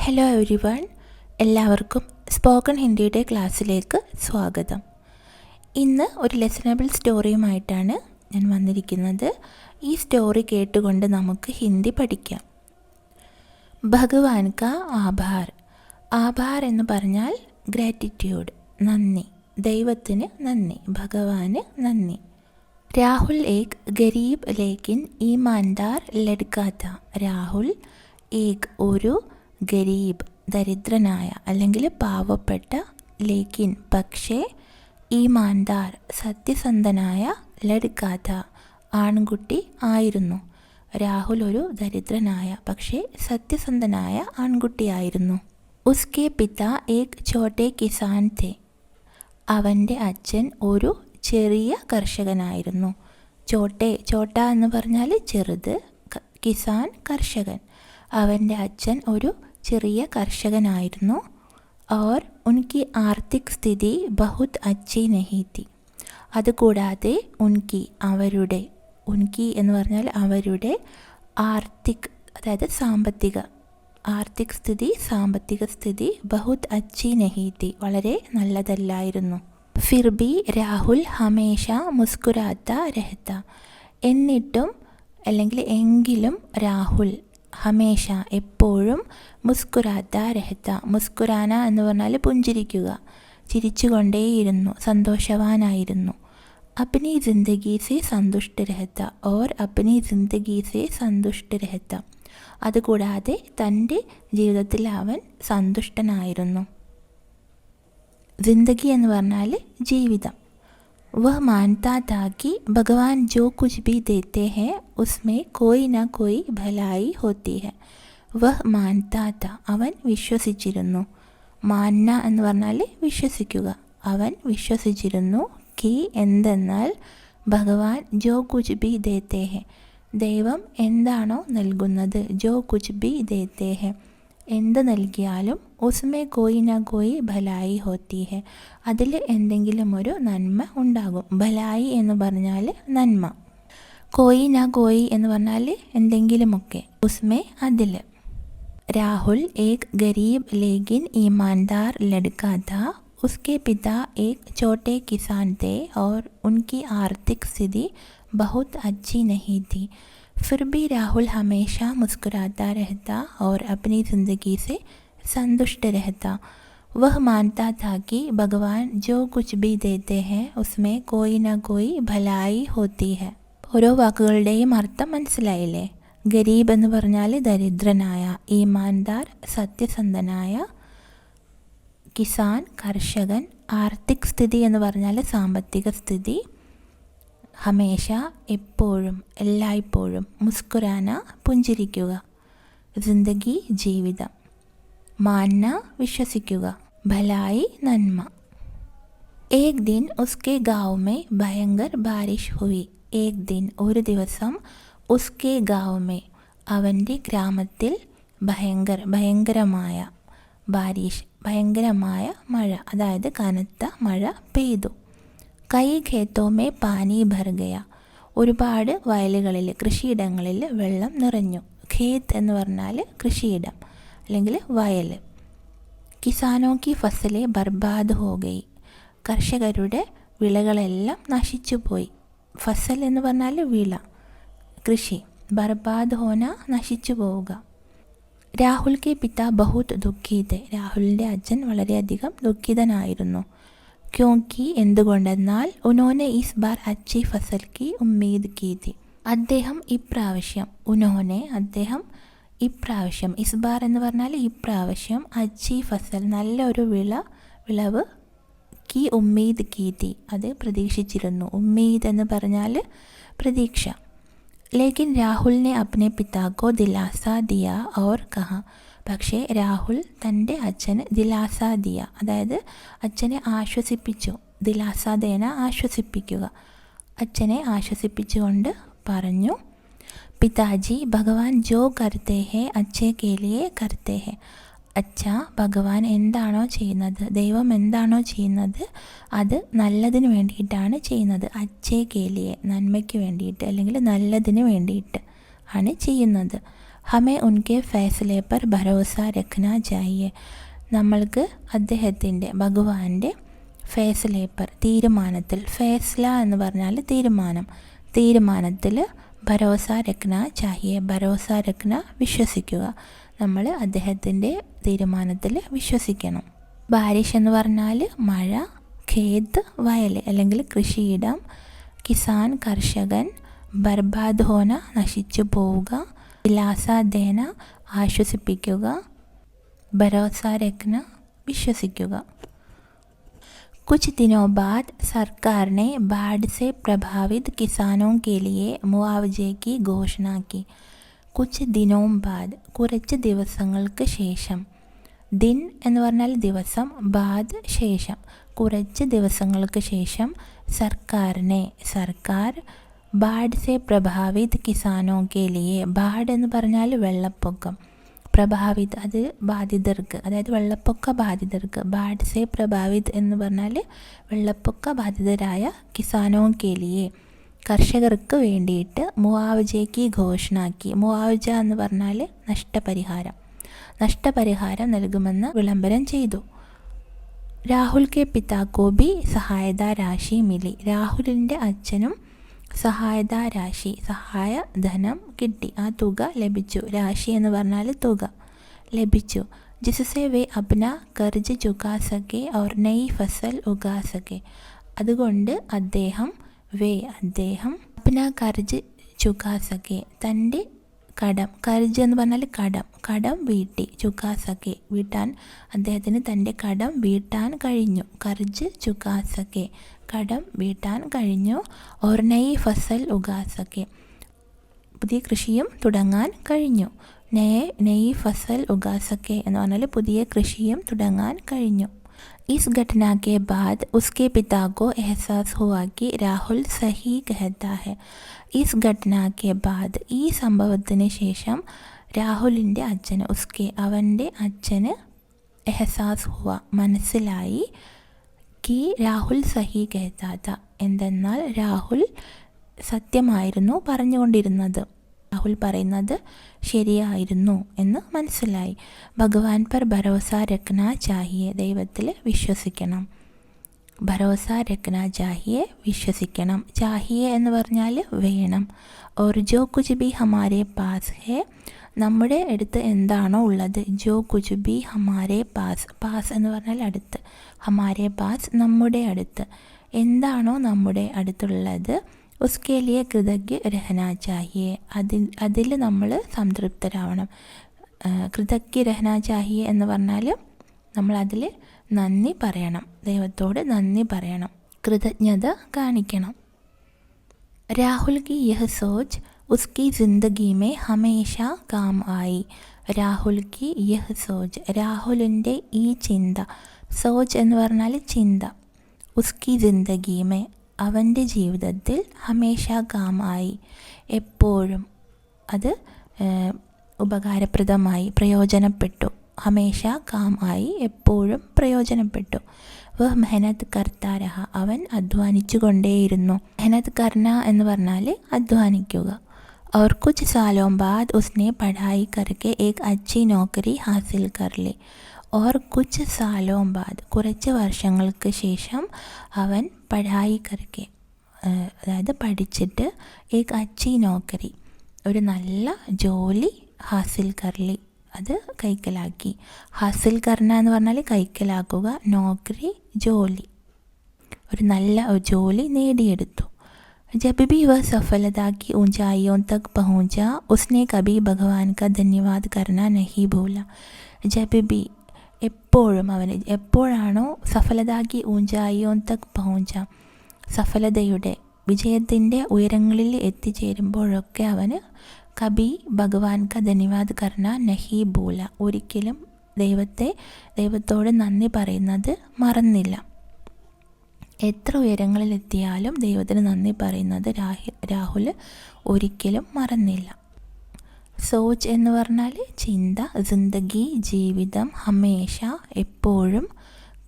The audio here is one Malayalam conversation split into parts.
ഹലോ എവരിവൺ, എല്ലാവർക്കും സ്പോക്കൺ ഹിന്ദിയുടെ ക്ലാസ്സിലേക്ക് സ്വാഗതം. ഇന്ന് ഒരു ലെസണബിൾ സ്റ്റോറിയുമായിട്ടാണ് ഞാൻ വന്നിരിക്കുന്നത്. ഈ സ്റ്റോറി കേട്ടുകൊണ്ട് നമുക്ക് ഹിന്ദി പഠിക്കാം. ഭഗവാൻ കാ ആഭാർ. ആഭാർ എന്ന് പറഞ്ഞാൽ ഗ്രാറ്റിറ്റ്യൂഡ്, നന്ദി, ദൈവത്തിന് നന്ദി, ഭഗവാന് നന്ദി. രാഹുൽ ഏക് ഗരീബ് ലേക്കിൻ ഈമാൻദാർ ലഡ്കാ താ. രാഹുൽ ഏക് ഒരു, ഗരീബ് ദരിദ്രനായ അല്ലെങ്കിൽ പാവപ്പെട്ട, ലേക്കിൻ പക്ഷേ, ഈമാൻദാർ സത്യസന്ധനായ, ലഡ്കാ താ ആൺകുട്ടി ആയിരുന്നു. രാഹുൽ ഒരു ദരിദ്രനായ പക്ഷേ സത്യസന്ധനായ ആൺകുട്ടിയായിരുന്നു. ഉസ്കെ പിതാ ഏക് ഛോട്ടെ കിസാൻ തെ. അവൻ്റെ അച്ഛൻ ഒരു ചെറിയ കർഷകനായിരുന്നു. ചോട്ട എന്ന് പറഞ്ഞാൽ ചെറുത്, കിസാൻ കർഷകൻ. അവൻ്റെ അച്ഛൻ ഒരു ചെറിയ കർഷകനായിരുന്നു. और उनकी आर्थिक स्थिति बहुत अच्छी नहीं थी. അതുകൂടാതെ അവരുടെ, ഉൻകി എന്ന് പറഞ്ഞാൽ അവരുടെ, ആർത്തിക് അതായത് സാമ്പത്തിക സ്ഥിതി ബഹുത് അച്ചി നഹി തി വളരെ നല്ലതല്ലായിരുന്നു. ഫിർ ബി രാഹുൽ ഹമേഷ മുസ്കുരാത്ത രഹത്ത. എന്നിട്ടും അല്ലെങ്കിൽ എങ്കിലും രാഹുൽ ഹമേഷ എപ്പോഴും, മുസ്കുരാത്ത രഹത്ത, മുസ്കുരാന എന്ന് പറഞ്ഞാൽ പുഞ്ചിരിക്കുക, ചിരിച്ചുകൊണ്ടേയിരുന്നു, സന്തോഷവാനായിരുന്നു. അപ്നി ജിന്ദഗി സെ സന്തുഷ്ട രഹത്ത ഓർ അപ്നി ജിന്ദഗി സെ സന്തുഷ്ട രഹത്ത. അതുകൂടാതെ തൻ്റെ ജീവിതത്തിൽ അവൻ സന്തുഷ്ടനായിരുന്നു. ജിന്ദഗി എന്ന് പറഞ്ഞാൽ ജീവിതം. वह मानता था कि भगवान जो कुछ भी देते हैं उसमें कोई ना कोई भलाई होती है. वह मानता था അവൻ വിശ്വസിച്ചിരുന്നു. മാന്ന എന്ന് പറഞ്ഞാൽ വിശ്വസിക്കുക. അവൻ വിശ്വസിച്ചിരുന്നു. കി എന്തെന്നാൽ, ഭഗവാൻ ജോ കുച്ച് ബി ദേത്തേ ഹെ, ദൈവം എന്താണോ നൽകുന്നത്, ജോ കുച്ച് ബി ദേത്തേ ഹെ എന്ത് നൽകിയാലും, ഉസ്മേ കോയി ന കോയി ഭലായി ഹോത്തി ഹെ അതിൽ എന്തെങ്കിലും ഒരു നന്മ ഉണ്ടാകും. ഭലായി എന്ന് പറഞ്ഞാൽ നന്മ, കോയി ന കോയി എന്ന് പറഞ്ഞാൽ എന്തെങ്കിലുമൊക്കെ, ഉസ്മേ അതിൽ. രാഹുൽ ഏക് ഗരീബ് ലേക്കിൻ ഈമാൻദാർ ലഡ്കാ താ. उसके पिता एक छोटे किसान थे और उनकी आर्थिक स्थिति बहुत अच्छी नहीं थी. फिर भी राहुल हमेशा मुस्कुराता रहता और अपनी ज़िंदगी से संतुष्ट रहता. वह मानता था कि भगवान जो कुछ भी देते हैं उसमें कोई ना कोई भलाई होती है. ഓരോ വാക്കുകളുടെയും അർത്ഥം മനസ്സിലായില്ലേ? ഗരീബ് എന്ന് പറഞ്ഞാൽ ദരിദ്രനായ, ഈമാൻദാർ സത്യസന്ധനായ, കിസാൻ കർഷകൻ, ആർത്തിക് സ്ഥിതി എന്ന് പറഞ്ഞാൽ സാമ്പത്തിക സ്ഥിതി, ഹമേഷ എപ്പോഴും എല്ലായ്പ്പോഴും, മുസ്കുരാന പുഞ്ചിരിക്കുക, ജിന്ദഗി ജീവിതം, മാന്ന വിശ്വസിക്കുക, ഭലായി നന്മ. ഏക് ദിൻ ഉസ്കെ ഗാവ് മേ ഭയങ്കർ ബാരിഷ് ഹുയി. ഏക് ദിൻ ഒരു ദിവസം, ഉസ്കെ ഗാവ് മേ അവൻ്റെ ഗ്രാമത്തിൽ, ഭയങ്കരമായ, ബാരിഷ് ഭയങ്കരമായ മഴ, അതായത് കനത്ത മഴ പെയ്തു. കൈ ഖേത്തോമേ പാനി ഭർ ഗയ. ഒരുപാട് വയലുകളിൽ, കൃഷിയിടങ്ങളിൽ വെള്ളം നിറഞ്ഞു. ഖേത്ത് എന്ന് പറഞ്ഞാൽ കൃഷിയിടം അല്ലെങ്കിൽ വയൽ. കിസാനോ കി ഫസലെ ബർബാദ് ഹോ ഗയി. കർഷകരുടെ വിളകളെല്ലാം നശിച്ചുപോയി. ഫസൽ എന്ന് പറഞ്ഞാൽ വിള, കൃഷി. ബർബാദ് ഹോന നശിച്ചു പോവുക. രാഹുൽ കെ പിത ബഹുത് ദുഃഖി തെ. രാഹുലിൻ്റെ അച്ഛൻ വളരെയധികം ദുഃഖിതനായിരുന്നു. ക്യോങ്കി എന്തുകൊണ്ടെന്നാൽ, ഉനോനെ ഇസ് ബാർ അച്ചി ഫസൽ കി ഉമ്മീദ് കി തി. അദ്ദേഹം ഇപ്രാവശ്യം, ഇസ് ബാർ എന്ന് പറഞ്ഞാൽ ഇപ്രാവശ്യം, അച്ചി ഫസൽ നല്ലൊരു വിളവ്, കി ഉമ്മീദ് കി തി അത് പ്രതീക്ഷിച്ചിരുന്നു. ഉമ്മീദ് എന്ന് പറഞ്ഞാൽ പ്രതീക്ഷ. ലേക്കിൻ രാഹുൽ നെ അപ്നെ പിതാക്കോ ദിലാസ ദിയ ഓർ കഹ. പക്ഷേ രാഹുൽ തൻ്റെ അച്ഛന് ദിലാസ ദിയ, അതായത് അച്ഛനെ ആശ്വസിപ്പിച്ചു. ദിലാസ ദേന ആശ്വസിപ്പിക്കുക. അച്ഛനെ ആശ്വസിപ്പിച്ചുകൊണ്ട് പറഞ്ഞു, പിതാജി ഭഗവാൻ ജോ കർത്തേ ഹെ അച്ഛേ കേ ലിയേ കർത്തേ ഹെ. അച്ഛ, ഭഗവാൻ എന്താണോ ചെയ്യുന്നത്, ദൈവം എന്താണോ ചെയ്യുന്നത്, അത് നല്ലതിന് വേണ്ടിയിട്ടാണ് ചെയ്യുന്നത്. അച്ഛേ കേ ലിയേ നന്മയ്ക്ക് വേണ്ടിയിട്ട് അല്ലെങ്കിൽ നല്ലതിന് വേണ്ടിയിട്ട് ആണ് ചെയ്യുന്നത്. ഹമേ ഉൻകെ ഫൈസലെ പർ ഭരോസ രഖ്നാ ചാഹിയെ. നമ്മൾക്ക് അദ്ദേഹത്തിൻ്റെ ഭഗവാന്റെ ഫൈസലെ പർ തീരുമാനത്തിൽ, ഫൈസ്ല എന്ന് പറഞ്ഞാൽ തീരുമാനത്തിൽ ഭരോസ രഖ്നാ ചാഹിയെ, ഭരോസ രഖ്ന വിശ്വസിക്കുക. നമ്മൾ അദ്ദേഹത്തിൻ്റെ തീരുമാനത്തിൽ വിശ്വസിക്കണം. ബാരിഷ് എന്ന് പറഞ്ഞാൽ മഴ, ഖേത് വയൽ അല്ലെങ്കിൽ കൃഷിയിടം, കിസാൻ കർഷകൻ, ബർബാദ് ഹോന നശിച്ചു പോവുക, ദിലാസ ദേന ആശ്വസിപ്പിക്കുക, ഭരോസ രഖ്ന വിശ്വസിക്കുക. कुछ दिनों बाद सरकार ने बाढ़ से प्रभावित किसानों के लिए मुआवजे की घोषणा की. കുച്ച് ദിനോം ബാദ് കുറച്ച് ദിവസങ്ങൾക്ക് ശേഷം, ദിൻ എന്ന് പറഞ്ഞാൽ ദിവസം, ബാദ് ശേഷം, കുറച്ച് ദിവസങ്ങൾക്ക് ശേഷം, സർക്കാർ ബാഡ് സെ പ്രഭാവിത് കിസാനോ കെ ലിയെ, ബാഡ് എന്ന് പറഞ്ഞാൽ വെള്ളപ്പൊക്കം, പ്രഭാവിത് അത് ബാധിതർക്ക്, അതായത് വെള്ളപ്പൊക്ക ബാധിതർക്ക്, ബാഡ് സെ പ്രഭാവിത് എന്ന് പറഞ്ഞാൽ വെള്ളപ്പൊക്ക ബാധിതരായ കിസാനോ കെ ലിയെ കർഷകർക്ക് വേണ്ടിയിട്ട് മുആവജയ്ക്ക് ഘോഷണാക്കി. മുആവജ എന്ന് പറഞ്ഞാൽ നഷ്ടപരിഹാരം നൽകുമെന്ന് വിളംബരം ചെയ്തു. രാഹുൽ കെ പിതാക്കോ ബി സഹായത രാശി മിലി. രാഹുലിൻ്റെ അച്ഛനും സഹായത രാശി, സഹായ ധനം കിട്ടി, ആ തുക ലഭിച്ചു. രാശി എന്ന് പറഞ്ഞാൽ തുക ലഭിച്ചു. ജിസ്സെ വേ അപ്ന കർജ് ചുകാ സക്കെ ഔർ നയി ഫസൽ ഉഗാ സക്കെ. അതുകൊണ്ട് അദ്ദേഹം അപ്ന കർജ് ചുകാ സക്കെ, തൻ്റെ കടം, കർജ് എന്ന് പറഞ്ഞാൽ കടം വീട്ടി, ചുകാ സക്കെ വീട്ടാൻ, അദ്ദേഹത്തിന് തൻ്റെ കടം വീട്ടാൻ കഴിഞ്ഞു. കർജ് ചുകാ സക്കെ, കടം വീട്ടാൻ കഴിഞ്ഞു. ഓർ നയി ഫസൽ ഉഗാ സക്കെ, പുതിയ കൃഷിയും തുടങ്ങാൻ കഴിഞ്ഞു. നയി ഫസൽ ഉഗാ സക്കെ എന്ന് പറഞ്ഞാൽ പുതിയ കൃഷിയും തുടങ്ങാൻ കഴിഞ്ഞു. ഇസ് ഘട്ടന കെ ബാദ് ഉസ്കെ പിതാ കോ എഹ്സാസ് ഹുവാ കി രാഹുൽ സഹി കഹത്താ ഹെ. ഇസ് ഘട്ടന കെ ബാദ്, ഈ സംഭവത്തിന് ശേഷം രാഹുലിൻ്റെ അച്ഛന്, അവൻ്റെ അച്ഛന് എഹ്സാസ് ഹുവ മനസ്സിലായി, കി രാഹുൽ സഹി കഹത്താ, എന്തെന്നാൽ രാഹുൽ സത്യമായിരുന്നു പറഞ്ഞുകൊണ്ടിരുന്നത്, രാഹുൽ പറയുന്നത് ശരിയായിരുന്നു എന്ന് മനസ്സിലായി. ഭഗവാൻ പർ ഭരോസ രഖ്നാ ചാഹിയെ, ദൈവത്തിൽ വിശ്വസിക്കണം. ഭരോസ രഖ്നാ ചാഹിയെ, വിശ്വസിക്കണം. ചാഹിയെ എന്ന് പറഞ്ഞാൽ വേണം. Or Joe Cooch B ഹമാരെ pass ഹെ, നമ്മുടെ അടുത്ത് എന്താണോ ഉള്ളത്. ജോ കുച്ച് ബി ഹമാരെ പാസ് എന്ന് പറഞ്ഞാൽ അടുത്ത്, ഹമാരെ പാസ് നമ്മുടെ അടുത്ത്, എന്താണോ നമ്മുടെ അടുത്തുള്ളത്. ഉസ്കെ ലിയെ കൃതജ്ഞ രഹനാ ചാഹിയെ, അതിൽ നമ്മൾ സംതൃപ്തരാവണം. കൃതജ്ഞ രഹനാ ചാഹിയെ എന്ന് പറഞ്ഞാൽ നമ്മൾ അതിൽ നന്ദി പറയണം, ദൈവത്തോട് നന്ദി പറയണം, കൃതജ്ഞത കാണിക്കണം. രാഹുൽ കി യഹ് സോച്ച് ഉസ്കി ജിന്ദഗി മേ ഹമേഷ കാം ആയി. രാഹുൽ കി യഹ് സോച്ച്, രാഹുലിൻ്റെ ഈ ചിന്ത, സോച്ച് എന്ന് പറഞ്ഞാൽ ചിന്ത, ഉസ്കി ജിന്ദഗി മേ അവൻ്റെ ജീവിതത്തിൽ, ഹമേഷ കാം ആയി എപ്പോഴും, അത് ഉപകാരപ്രദമായി, പ്രയോജനപ്പെട്ടു. ഹമേഷ കാം ആയി എപ്പോഴും പ്രയോജനപ്പെട്ടു. വഹ് മെഹനത്ത് കർത്താ രഹ, അവൻ അധ്വാനിച്ചു കൊണ്ടേയിരുന്നു. മെഹനത്ത് കർന എന്ന് പറഞ്ഞാൽ അധ്വാനിക്കുക. और कुछ सालों बाद उसने पढ़ाई करके एक अच्छी नौकरी हासिल कर ली. और कुछ सालों बाद, കുറച്ച് വർഷങ്ങൾക്ക് ശേഷം, അവൻ പഠായി കർക്കെ, അതായത് പഠിച്ചിട്ട്, ഏക് അച്ചി നോക്കരി, ഒരു നല്ല ജോലി, ഹാസിൽ കർലി, അത് കൈക്കലാക്കി. ഹാസിൽ കർണ എന്ന് പറഞ്ഞാൽ കൈക്കലാക്കുക, നോക്കരി ജോലി, ഒരു നല്ല ജോലി നേടിയെടുത്തു. जब भी वह सफलता की ऊंचाइयों तक पहुंचा, उसने कभी भगवान का धन्यवाद करना नहीं भूला. जब भी, എപ്പോഴും, അവന് എപ്പോഴാണോ സഫലതാക്കി ഊഞ്ചായിയോൻ തക് പഹുഞ്ച, സഫലതയുടെ, വിജയത്തിൻ്റെ ഉയരങ്ങളിൽ എത്തിച്ചേരുമ്പോഴൊക്കെ അവന് കബി ഭഗവാൻ ക ധന്യവാദ് കർണ നഹി ഭൂല, ഒരിക്കലും ദൈവത്തോട് നന്ദി പറയുന്നത് മറന്നില്ല. എത്ര ഉയരങ്ങളിലെത്തിയാലും ദൈവത്തിന് നന്ദി പറയുന്നത് രാഹുൽ ഒരിക്കലും മറന്നില്ല. സോച്ച് എന്ന് പറഞ്ഞാൽ ചിന്ത, ജിന്ദഗി ജീവിതം, ഹമേഷ എപ്പോഴും,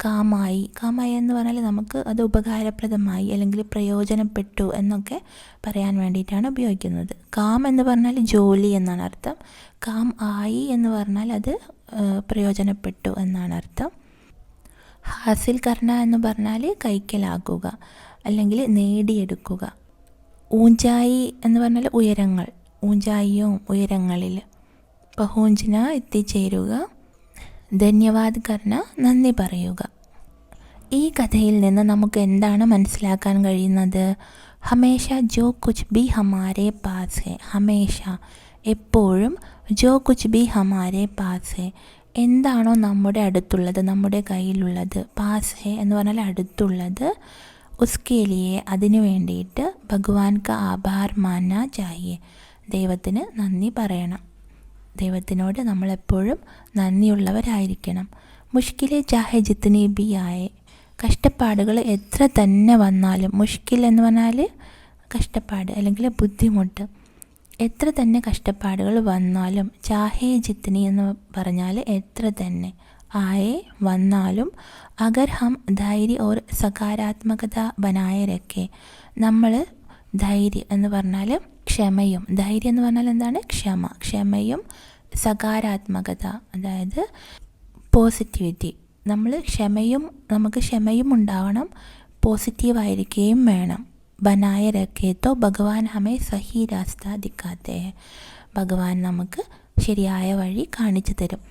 കാമായി എന്ന് പറഞ്ഞാൽ നമുക്ക് അത് ഉപകാരപ്രദമായി അല്ലെങ്കിൽ പ്രയോജനപ്പെട്ടു എന്നൊക്കെ പറയാൻ വേണ്ടിയിട്ടാണ് ഉപയോഗിക്കുന്നത്. കാം എന്ന് പറഞ്ഞാൽ ജോലി എന്നാണ് അർത്ഥം. കാം ആയി എന്ന് പറഞ്ഞാൽ അത് പ്രയോജനപ്പെട്ടു എന്നാണ് അർത്ഥം. ഹാസിൽ കർണ എന്ന് പറഞ്ഞാൽ കൈക്കലാക്കുക അല്ലെങ്കിൽ നേടിയെടുക്കുക. ഊഞ്ചായി എന്ന് പറഞ്ഞാൽ ഉയരങ്ങൾ, ഊഞ്ചായിയും ഉയരങ്ങളിൽ. പഹൂഞ്ചന എത്തിച്ചേരുക. ധന്യവാദ് കർണ നന്ദി പറയുക. ഈ കഥയിൽ നിന്ന് നമുക്ക് എന്താണ് മനസ്സിലാക്കാൻ കഴിയുന്നത്? ഹമേഷ ജോ കുച്ച് ബി ഹമാരെ പാസ് ഹെ. ഹമേഷ എപ്പോഴും, ജോ കുച്ച് ബി ഹമാരെ പാസ് ഹെ എന്താണോ നമ്മുടെ അടുത്തുള്ളത്, നമ്മുടെ കയ്യിലുള്ളത്. പാസ് ഹെ എന്ന് പറഞ്ഞാൽ അടുത്തുള്ളത്. ഉസ്കെ ലിയെ അതിനു വേണ്ടിയിട്ട് ഭഗവാൻ കാ ആഭാർ മാനനാ ചാഹിയെ ദൈവത്തിന് നന്ദി പറയണം. ദൈവത്തിനോട് നമ്മളെപ്പോഴും നന്ദിയുള്ളവരായിരിക്കണം. മുഷ്കിലെ ചാഹെ ജിത്നി ബി ആയെ കഷ്ടപ്പാടുകൾ എത്ര തന്നെ വന്നാലും, മുഷ്കിൽ എന്ന് പറഞ്ഞാൽ കഷ്ടപ്പാട് അല്ലെങ്കിൽ ബുദ്ധിമുട്ട്, എത്ര തന്നെ കഷ്ടപ്പാടുകൾ വന്നാലും, ചാഹേ ജിത്നി എന്ന് പറഞ്ഞാൽ എത്ര തന്നെ, ആയെ വന്നാലും, അഗർ ഹം ധൈര്യ ഓർ സകാരാത്മകത ബനായെ രഖെ നമ്മൾ ധൈര്യം എന്ന് പറഞ്ഞാൽ ക്ഷമയും, ധൈര്യം എന്ന് പറഞ്ഞാൽ എന്താണ്? ക്ഷമയും സകാരാത്മകത അതായത് പോസിറ്റിവിറ്റി. നമുക്ക് ക്ഷമയും ഉണ്ടാവണം, പോസിറ്റീവായിരിക്കുകയും വേണം. ബനായ രഖേ തോ ഭഗവാൻ ഹമേ സഹി രാസ്ത ദിക്കാത്തെ ഹെ ഭഗവാൻ നമുക്ക് ശരിയായ വഴി കാണിച്ചു തരും.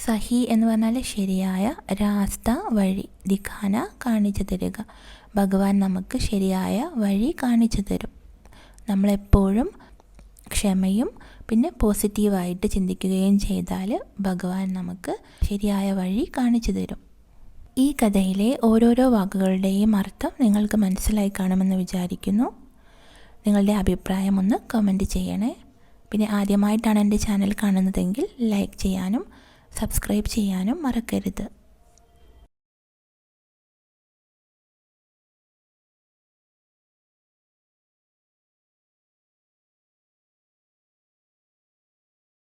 സഹി എന്ന് പറഞ്ഞാൽ ശരിയായ, രാസ്ത വഴി, ദിഖാന കാണിച്ചു തരിക. ഭഗവാൻ നമുക്ക് ശരിയായ വഴി കാണിച്ചു തരും. നമ്മളെപ്പോഴും ക്ഷമയും പിന്നെ പോസിറ്റീവായിട്ട് ചിന്തിക്കുകയും ചെയ്താൽ ഭഗവാൻ നമുക്ക് ശരിയായ വഴി കാണിച്ചു തരും. ഈ കഥയിലെ ഓരോരോ വാക്കുകളുടെയും അർത്ഥം നിങ്ങൾക്ക് മനസ്സിലായി കാണുമെന്ന് വിചാരിക്കുന്നു. നിങ്ങളുടെ അഭിപ്രായം ഒന്ന് കമൻറ്റ് ചെയ്യണേ. പിന്നെ ആദ്യമായിട്ടാണ് എൻ്റെ ചാനൽ കാണുന്നതെങ്കിൽ ലൈക്ക് ചെയ്യാനും സബ്സ്ക്രൈബ് ചെയ്യാനും മറക്കരുത്.